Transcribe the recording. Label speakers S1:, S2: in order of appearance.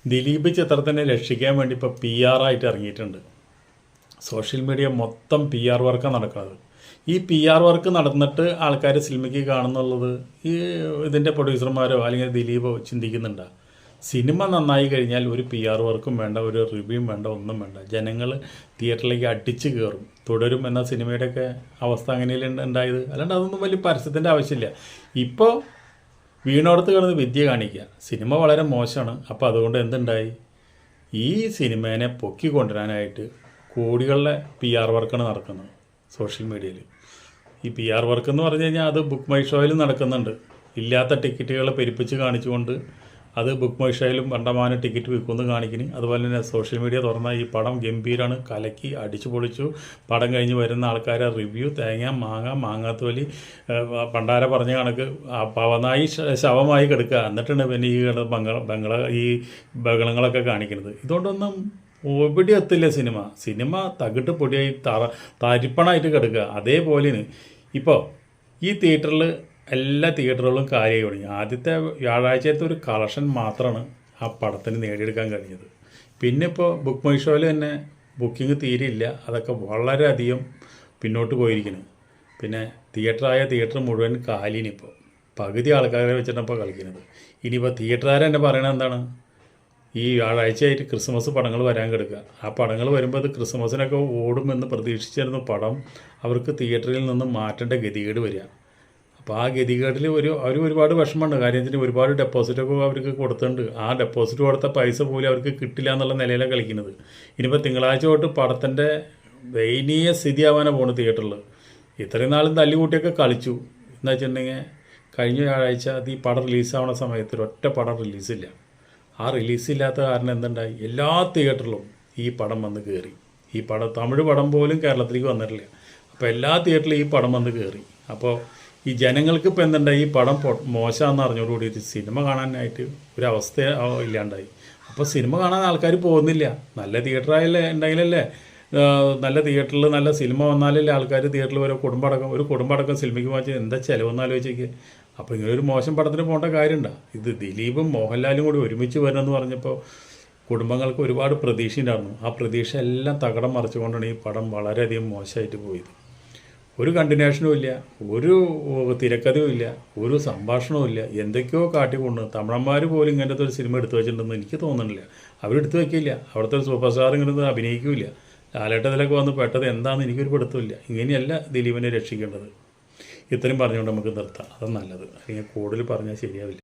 S1: ദിലീപ് ചിത്രത്തിനെ രക്ഷിക്കാൻ വേണ്ടി ഇപ്പോൾ ആയിട്ട് ഇറങ്ങിയിട്ടുണ്ട്. സോഷ്യൽ മീഡിയ മൊത്തം വർക്കാണ് നടക്കുന്നത്. ഈ വർക്ക് നടന്നിട്ട് ആൾക്കാർ സിനിമയ്ക്ക് കാണുന്നുള്ളത് ഈ ഇതിൻ്റെ പ്രൊഡ്യൂസർമാരോ അല്ലെങ്കിൽ ദിലീപോ ചിന്തിക്കുന്നുണ്ടോ? സിനിമ നന്നായി കഴിഞ്ഞാൽ ഒരു വർക്കും വേണ്ട, ഒരു റിവ്യൂവും വേണ്ട, ഒന്നും വേണ്ട. ജനങ്ങൾ തിയേറ്ററിലേക്ക് അടിച്ച് കയറും. തുടരും എന്ന സിനിമയുടെയൊക്കെ അവസ്ഥ അങ്ങനെയല്ലേ ഉണ്ടായത്. അല്ലാണ്ട് അതൊന്നും വലിയ പരസ്യത്തിൻ്റെ ആവശ്യമില്ല. ഇപ്പോൾ വീണോടത്ത് കിടന്ന് വിദ്യ കാണിക്കുക. സിനിമ വളരെ മോശമാണ്. അപ്പോൾ അതുകൊണ്ട് എന്തുണ്ടായി? ഈ സിനിമേനെ പൊക്കി കൊണ്ടുവരാനായിട്ട് കോടികളുടെ വർക്കാണ് നടക്കുന്നത് സോഷ്യൽ മീഡിയയിൽ. ഈ വർക്ക് എന്ന് പറഞ്ഞു കഴിഞ്ഞാൽ അത് ബുക്ക് മൈ ഷോയിൽ നടക്കുന്നുണ്ട്. ഇല്ലാത്ത ടിക്കറ്റുകൾ പെരുപ്പിച്ച് കാണിച്ചുകൊണ്ട് അത് ബുക്ക് മൈ ഷോയിലും കണ്ടമാനം ടിക്കറ്റ് വിൽക്കുമെന്ന് കാണിക്കുന്നു. അതുപോലെ തന്നെ സോഷ്യൽ മീഡിയ തുറന്നാൽ ഈ പടം ഗംഭീരമാണ്, കലക്കി അടിച്ചു പൊളിച്ചു, പടം കഴിഞ്ഞ് വരുന്ന ആൾക്കാരെ റിവ്യൂ, തേങ്ങ മാങ്ങാത്തോലി പണ്ടാര പറഞ്ഞ കണക്ക് പവനായി ശവമായി കിടക്കുക. എന്നിട്ടാണ് പിന്നെ ഈ ഈ ബഹളങ്ങളൊക്കെ കാണിക്കുന്നത്. ഇതുകൊണ്ടൊന്നും എവിടെ എത്തില്ല സിനിമ തകിട്ട് പൊടിയായി തരിപ്പണമായിട്ട് കിടക്കുക. അതേപോലെയാണ് ഇപ്പോൾ ഈ തിയേറ്ററിൽ എല്ലാ തിയേറ്ററുകളും കാര്യമായി തുടങ്ങി. ആദ്യത്തെ വ്യാഴാഴ്ചത്തെ ഒരു കളക്ഷൻ മാത്രമാണ് ആ പടത്തിന് നേടിയെടുക്കാൻ കഴിഞ്ഞത്. പിന്നെ ഇപ്പോൾ ബുക്ക് മൈ ഷോയിൽ തന്നെ ബുക്കിംഗ് തീരെയില്ല. അതൊക്കെ വളരെയധികം പിന്നോട്ട് പോയിരിക്കുന്നു. പിന്നെ തിയേറ്റർ മുഴുവൻ കാലിനിപ്പോൾ പകുതി ആൾക്കാരെ വെച്ചിട്ടാണ് ഇപ്പോൾ കളിക്കുന്നത്. ഇനിയിപ്പോൾ തിയേറ്ററുകാരെ തന്നെ പറയണത് എന്താണ്? ഈ വ്യാഴാഴ്ചയായിട്ട് ക്രിസ്മസ് പടങ്ങൾ വരാൻ കിടക്കുക. ആ പടങ്ങൾ വരുമ്പോൾ അത് ക്രിസ്മസിനൊക്കെ ഓടുമെന്ന് പ്രതീക്ഷിച്ചിരുന്ന പടം അവർക്ക് തിയേറ്ററിൽ നിന്ന് മാറ്റേണ്ട ഗതികേട് വരിക. അപ്പോൾ ആ ഗതികേടിൽ അവർ ഒരുപാട് വിഷമമുണ്ട്. കാര്യത്തിന് ഒരുപാട് ഡെപ്പോസിറ്റൊക്കെ അവർക്ക് കൊടുത്തിട്ടുണ്ട്. ആ ഡെപ്പോസിറ്റ് കൊടുത്ത പൈസ പോലും അവർക്ക് കിട്ടില്ല എന്നുള്ള നിലയിലാണ് കളിക്കുന്നത്. ഇനിയിപ്പോൾ തിങ്കളാഴ്ച തൊട്ട് പടത്തിൻ്റെ ദയനീയ സ്ഥിതിയാവാനാണ് പോകുന്നത് തിയേറ്ററിൽ. ഇത്രയും നാളും തല്ലിക്കൂട്ടിയൊക്കെ കളിച്ചു. എന്താ വെച്ചിട്ടുണ്ടെങ്കിൽ കഴിഞ്ഞ വ്യാഴാഴ്ച അത് ഈ പടം റിലീസാവുന്ന സമയത്ത് ഒറ്റ പടം റിലീസില്ല. ആ റിലീസില്ലാത്ത കാരണം എന്തുണ്ടായി? എല്ലാ തിയേറ്ററിലും ഈ പടം വന്ന് കയറി. ഈ പടം തമിഴ് പടം പോലും കേരളത്തിലേക്ക് വന്നിട്ടില്ല. അപ്പോൾ എല്ലാ തിയേറ്ററിലും ഈ പടം വന്ന് കയറി. അപ്പോൾ ഈ ജനങ്ങൾക്ക് ഇപ്പോൾ എന്തുണ്ടായി? ഈ പടം മോശമാണെന്ന് അറിഞ്ഞോടുകൂടി സിനിമ കാണാനായിട്ട് ഒരവസ്ഥ ഇല്ലാണ്ടായി. അപ്പോൾ സിനിമ കാണാൻ ആൾക്കാർ പോകുന്നില്ല. നല്ല തിയേറ്ററായല്ലേ ഉണ്ടെങ്കിലല്ലേ നല്ല തിയേറ്ററിൽ നല്ല സിനിമ വന്നാലല്ലേ ആൾക്കാർ തിയേറ്ററിൽ ഒരു കുടുംബടക്കം സിനിമയ്ക്ക് വാങ്ങിച്ച് എന്താ ചിലവെന്ന് ആലോചിച്ചേക്ക്. അപ്പോൾ ഇങ്ങനെ ഒരു മോശം പടത്തിന് പോകേണ്ട കാര്യമുണ്ടോ? ഇത് ദിലീപും മോഹൻലാലും കൂടി ഒരുമിച്ച് വരണമെന്ന് പറഞ്ഞപ്പോൾ കുടുംബങ്ങൾക്ക് ഒരുപാട് പ്രതീക്ഷ ഉണ്ടായിരുന്നു. ആ പ്രതീക്ഷ എല്ലാം തകടം മറിച്ചുകൊണ്ടാണ് ഈ പടം വളരെയധികം മോശമായിട്ട് പോയത്. ഒരു കണ്ടിന്യൂഷനും ഇല്ല, ഒരു തിരക്കഥയും ഇല്ല, ഒരു സംഭാഷണവും ഇല്ല. എന്തൊക്കെയോ കാട്ടിക്കൊണ്ട് തമിഴന്മാർ പോലും ഇങ്ങനത്തെ ഒരു സിനിമ എടുത്തു വെച്ചിട്ടുണ്ടെന്ന് എനിക്ക് തോന്നുന്നില്ല. അവരെടുത്ത് വയ്ക്കില്ല. അവിടുത്തെ ഒരു സൂപ്പർ സ്റ്റാർ ഇങ്ങനെ അഭിനയിക്കില്ല. ലാലേട്ടത്തിലൊക്കെ വന്ന് പെട്ടത് എന്താണെന്ന് എനിക്കൊരു പിടുത്തമില്ല. ഇങ്ങനെയല്ല ദിലീപിനെ രക്ഷിക്കേണ്ടത്. ഇത്രയും പറഞ്ഞുകൊണ്ട് നമുക്ക് നിർത്താം. അതാണ് നല്ലത്. അല്ലെങ്കിൽ കൂടുതൽ പറഞ്ഞാൽ ശരിയാവില്ല.